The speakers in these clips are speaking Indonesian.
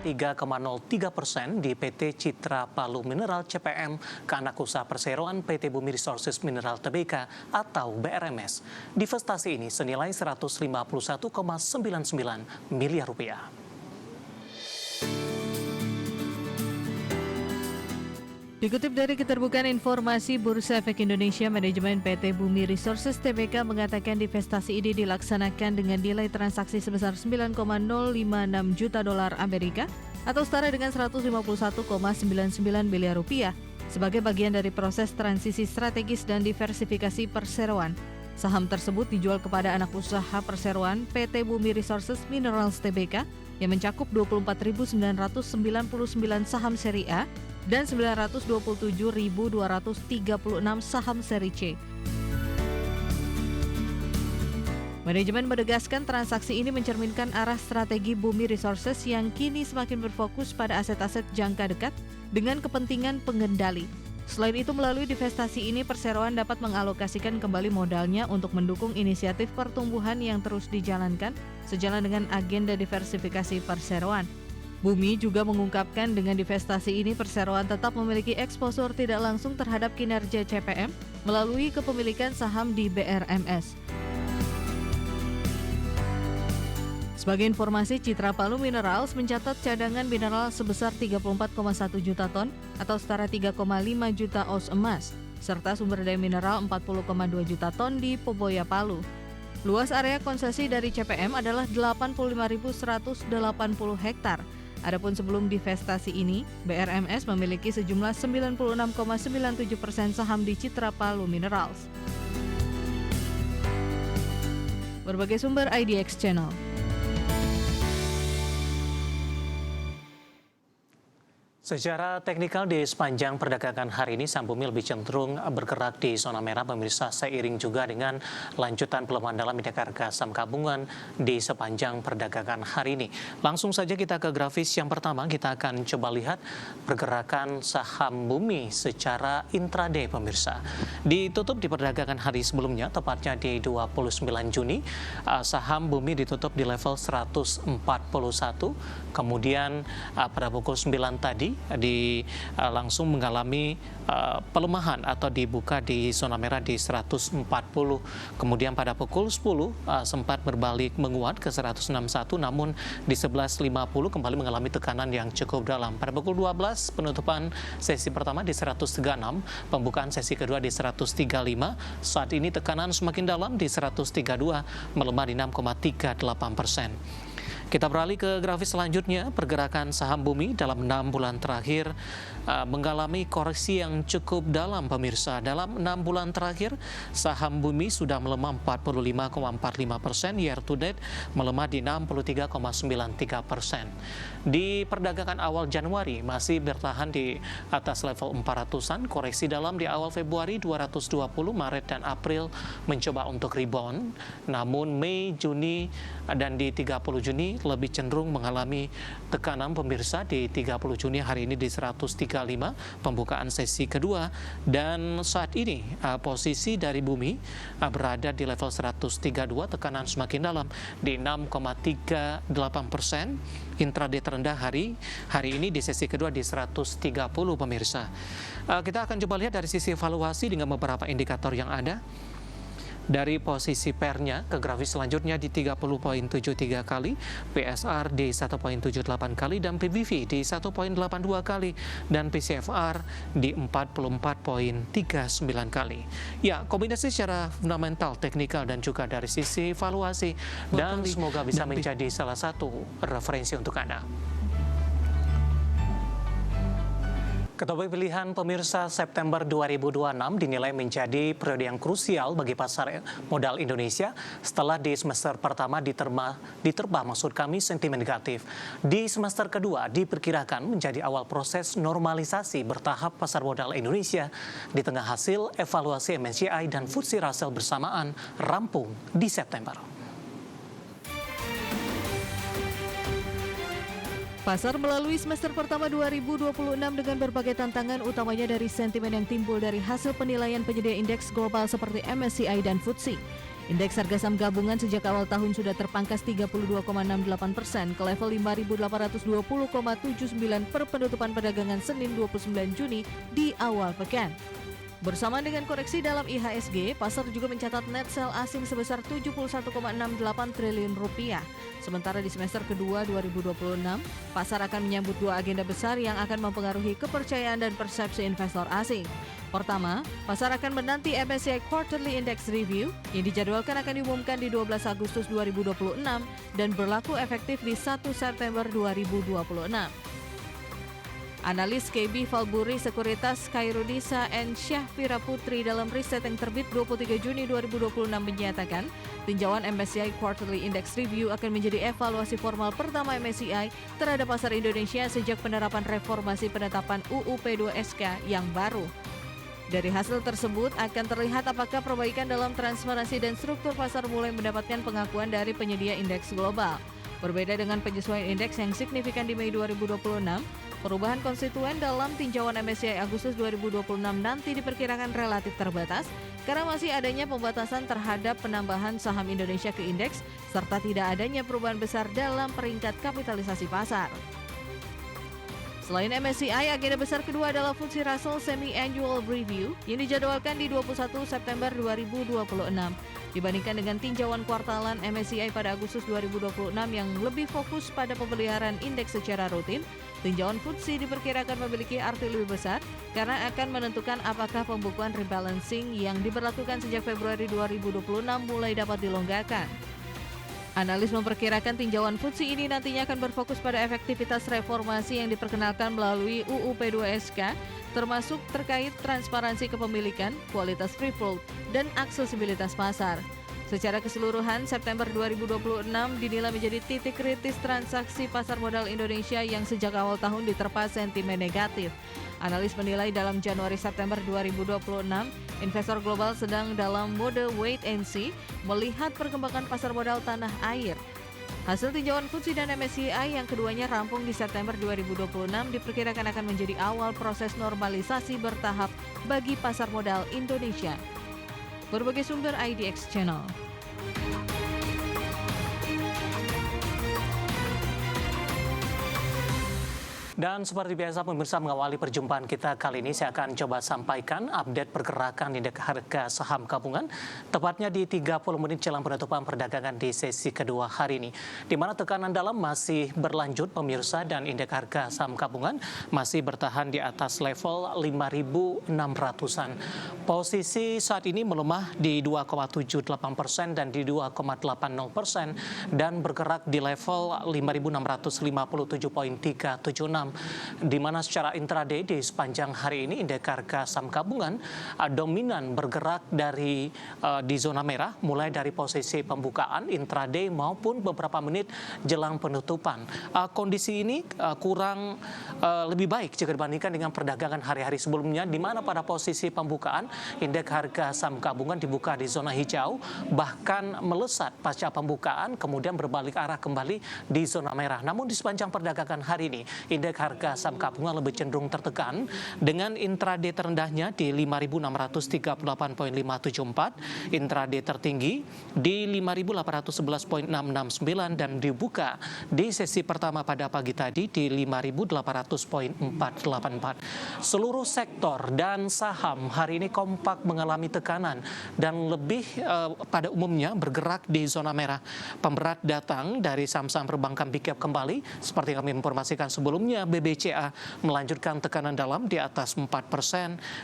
3,03% di PT Citra Palu Mineral CPM ke anak usaha perseroan PT Bumi Resources Mineral Tbk atau BRMS. Divestasi ini senilai 151,99 miliar rupiah. Dikutip dari Keterbukaan Informasi Bursa Efek Indonesia, manajemen PT Bumi Resources Tbk mengatakan divestasi ini dilaksanakan dengan nilai transaksi sebesar 9,056 juta dolar Amerika atau setara dengan 151,99 miliar rupiah sebagai bagian dari proses transisi strategis dan diversifikasi perseroan. Saham tersebut dijual kepada anak usaha perseroan PT Bumi Resources Minerals Tbk yang mencakup 24.999 saham seri A dan 927.236 saham seri C. Manajemen menegaskan transaksi ini mencerminkan arah strategi Bumi Resources yang kini semakin berfokus pada aset-aset jangka dekat dengan kepentingan pengendali. Selain itu, melalui divestasi ini perseroan dapat mengalokasikan kembali modalnya untuk mendukung inisiatif pertumbuhan yang terus dijalankan sejalan dengan agenda diversifikasi perseroan. Bumi juga mengungkapkan dengan divestasi ini perseroan tetap memiliki eksposur tidak langsung terhadap kinerja CPM melalui kepemilikan saham di BRMS. Sebagai informasi, Citra Palu Minerals mencatat cadangan mineral sebesar 34,1 juta ton atau setara 3,5 juta ons emas, serta sumber daya mineral 40,2 juta ton di Poboya, Palu. Luas area konsesi dari CPM adalah 85.180 hektar. Adapun sebelum divestasi ini, BRMS memiliki sejumlah 96,97% saham di Citra Palu Minerals. Berbagai sumber IDX Channel. Secara teknikal di sepanjang perdagangan hari ini, saham Bumi lebih cenderung bergerak di zona merah pemirsa, seiring juga dengan lanjutan pelemahan dalam indeks harga saham gabungan di sepanjang perdagangan hari ini. Langsung saja kita ke grafis yang pertama, kita akan coba lihat pergerakan saham Bumi secara intraday pemirsa. Ditutup di perdagangan hari sebelumnya, tepatnya di 29 Juni, saham Bumi ditutup di level 141, kemudian pada pukul 9 tadi langsung mengalami pelemahan atau dibuka di zona merah di 140. Kemudian pada pukul 10 sempat berbalik menguat ke 161, namun di 11.50 kembali mengalami tekanan yang cukup dalam. Pada pukul 12 penutupan sesi pertama di 136, pembukaan sesi kedua di 135. Saat ini tekanan semakin dalam di 132, melemah di 6,38%. Kita beralih ke grafis selanjutnya. Pergerakan saham Bumi dalam 6 bulan terakhir mengalami koreksi yang cukup dalam pemirsa. Dalam 6 bulan terakhir, saham Bumi sudah melemah 45,45%, year to date melemah di 63,93%. Di perdagangan awal Januari masih bertahan di atas level 400-an, koreksi dalam di awal Februari 220, Maret dan April mencoba untuk rebound. Namun Mei, Juni dan di 30 Juni lebih cenderung mengalami tekanan pemirsa. Di 30 Juni hari ini di 135 pembukaan sesi kedua, dan saat ini posisi dari Bumi berada di level 132, tekanan semakin dalam di 6,38%. Intraday terendah hari ini di sesi kedua di 130 pemirsa. Kita akan coba lihat dari sisi evaluasi dengan beberapa indikator yang ada. Dari posisi pairnya ke grafis selanjutnya di 30,73 kali, PSR di 1,78 kali, dan PBV di 1,82 kali, dan PCFR di 44,39 kali. Ya, kombinasi secara fundamental, teknikal, dan juga dari sisi evaluasi, dan semoga bisa menjadi salah satu referensi untuk Anda. Ketahui pilihan pemirsa, September 2026 dinilai menjadi periode yang krusial bagi pasar modal Indonesia setelah di semester pertama diterpa sentimen negatif. Di semester kedua diperkirakan menjadi awal proses normalisasi bertahap pasar modal Indonesia di tengah hasil evaluasi MSCI dan FTSE Russell bersamaan rampung di September. Pasar melalui semester pertama 2026 dengan berbagai tantangan, utamanya dari sentimen yang timbul dari hasil penilaian penyedia indeks global seperti MSCI dan FTSE. Indeks harga saham gabungan sejak awal tahun sudah terpangkas 32,68% ke level 5.820,79 per penutupan perdagangan Senin 29 Juni di awal pekan. Bersamaan dengan koreksi dalam IHSG, pasar juga mencatat net sell asing sebesar 71,68 triliun rupiah. Sementara di semester kedua 2026, pasar akan menyambut dua agenda besar yang akan mempengaruhi kepercayaan dan persepsi investor asing. Pertama, pasar akan menanti MSCI Quarterly Index Review yang dijadwalkan akan diumumkan di 12 Agustus 2026 dan berlaku efektif di 1 September 2026. Analis KB Valburi Sekuritas Khairunisa and Syahfira Putri dalam riset yang terbit 23 Juni 2026 menyatakan, tinjauan MSCI Quarterly Index Review akan menjadi evaluasi formal pertama MSCI terhadap pasar Indonesia sejak penerapan reformasi penetapan UU P2SK yang baru. Dari hasil tersebut akan terlihat apakah perbaikan dalam transparansi dan struktur pasar mulai mendapatkan pengakuan dari penyedia indeks global. Berbeda dengan penyesuaian indeks yang signifikan di Mei 2026, perubahan konstituen dalam tinjauan MSCI Agustus 2026 nanti diperkirakan relatif terbatas karena masih adanya pembatasan terhadap penambahan saham Indonesia ke indeks serta tidak adanya perubahan besar dalam peringkat kapitalisasi pasar. Selain MSCI, agenda besar kedua adalah FTSE Russell Semi-Annual Review yang dijadwalkan di 21 September 2026. Dibandingkan dengan tinjauan kuartalan MSCI pada Agustus 2026 yang lebih fokus pada pemeliharaan indeks secara rutin, tinjauan FTSE diperkirakan memiliki arti lebih besar karena akan menentukan apakah pembukuan rebalancing yang diberlakukan sejak Februari 2026 mulai dapat dilonggarkan. Analis memperkirakan tinjauan FTSE ini nantinya akan berfokus pada efektivitas reformasi yang diperkenalkan melalui UU P2SK, termasuk terkait transparansi kepemilikan, kualitas free float, dan aksesibilitas pasar. Secara keseluruhan, September 2026 dinilai menjadi titik kritis transaksi pasar modal Indonesia yang sejak awal tahun diterpa sentimen negatif. Analis menilai dalam Januari-September 2026, investor global sedang dalam mode wait and see melihat perkembangan pasar modal tanah air. Hasil tinjauan FTSE dan MSCI yang keduanya rampung di September 2026 diperkirakan akan menjadi awal proses normalisasi bertahap bagi pasar modal Indonesia. Berbagai sumber IDX Channel. Dan seperti biasa pemirsa, mengawali perjumpaan kita kali ini saya akan coba sampaikan update pergerakan indeks harga saham gabungan tepatnya di 30 menit jelang penutupan perdagangan di sesi kedua hari ini, di mana tekanan dalam masih berlanjut pemirsa dan indeks harga saham gabungan masih bertahan di atas level 5.600-an. Posisi saat ini melemah di 2,78% dan di 2,80% dan bergerak di level 5.657.376. Di mana secara intraday di sepanjang hari ini indeks harga saham gabungan dominan bergerak di zona merah mulai dari posisi pembukaan intraday maupun beberapa menit jelang penutupan. Kondisi ini kurang lebih baik jika dibandingkan dengan perdagangan hari-hari sebelumnya, di mana pada posisi pembukaan indeks harga saham gabungan dibuka di zona hijau bahkan melesat pasca pembukaan kemudian berbalik arah kembali di zona merah. Namun di sepanjang perdagangan hari ini indeks harga saham gabungan lebih cenderung tertekan dengan intraday terendahnya di 5.638.574, intraday tertinggi di 5.811.669 dan dibuka di sesi pertama pada pagi tadi di 5.800.484. Seluruh sektor dan saham hari ini kompak mengalami tekanan dan lebih pada umumnya bergerak di zona merah. Pemberat datang dari saham-saham perbankan big cap kembali seperti kami informasikan sebelumnya. BBCA melanjutkan tekanan dalam di atas 4%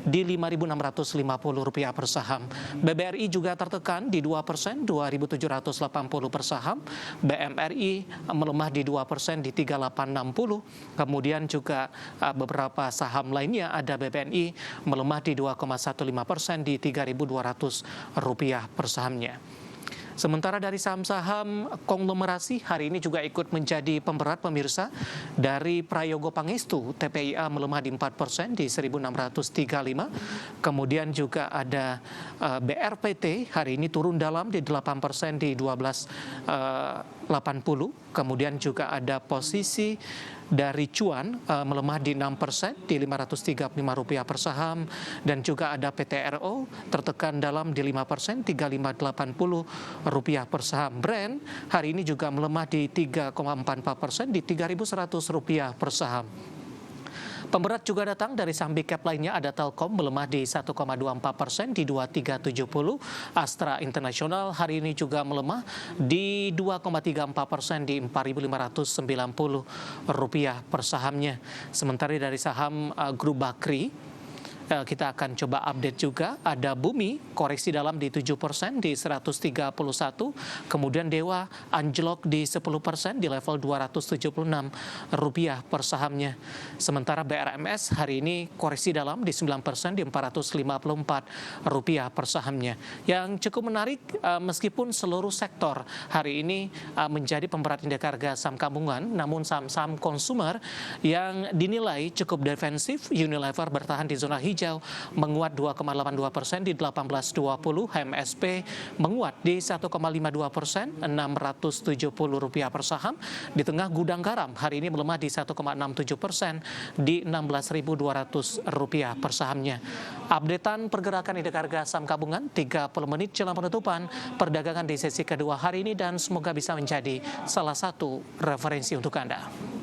di Rp5.650 per saham. BBRI juga tertekan di 2%, 2.780 per saham. BMRI melemah di 2% di 3.860. Kemudian juga beberapa saham lainnya ada BBNI melemah di 2,15% di Rp3.200 per sahamnya. Sementara dari saham-saham konglomerasi hari ini juga ikut menjadi pemberat pemirsa. Dari Prayogo Pangestu, TPIA melemah di 4% di 1.635. Kemudian juga ada BRPT hari ini turun dalam di 8% di 12.80. Kemudian juga ada posisi dari cuan melemah di 6% di Rp535 per saham, dan juga ada PTRO tertekan dalam di 5% Rp3580 per saham. Brent hari ini juga melemah di 3,44% di Rp3.100 per saham. Pemberat juga datang dari saham big cap lainnya, ada Telkom melemah di 1,24% di 2370. Astra Internasional hari ini juga melemah di 2,34% di Rp4.590 per sahamnya. Sementara dari saham Grup Bakri, kita akan coba update juga. Ada Bumi koreksi dalam di 7% di 131, kemudian Dewa anjlok di 10% di level Rp276 per sahamnya. Sementara BRMS hari ini koreksi dalam di 9% di Rp454 per sahamnya. Yang cukup menarik, meskipun seluruh sektor hari ini menjadi pemberat indeks harga saham gabungan, namun saham-saham konsumer yang dinilai cukup defensif, Unilever bertahan di zona hijau menguat 2,82% di 1820, HMSP menguat di 1,52%, Rp670 per saham. Di tengah gudang garam hari ini melemah di 1,67% di Rp16.200 per sahamnya. Updatean pergerakan indeks harga saham gabungan 30 menit jelang penutupan perdagangan di sesi kedua hari ini, dan semoga bisa menjadi salah satu referensi untuk Anda.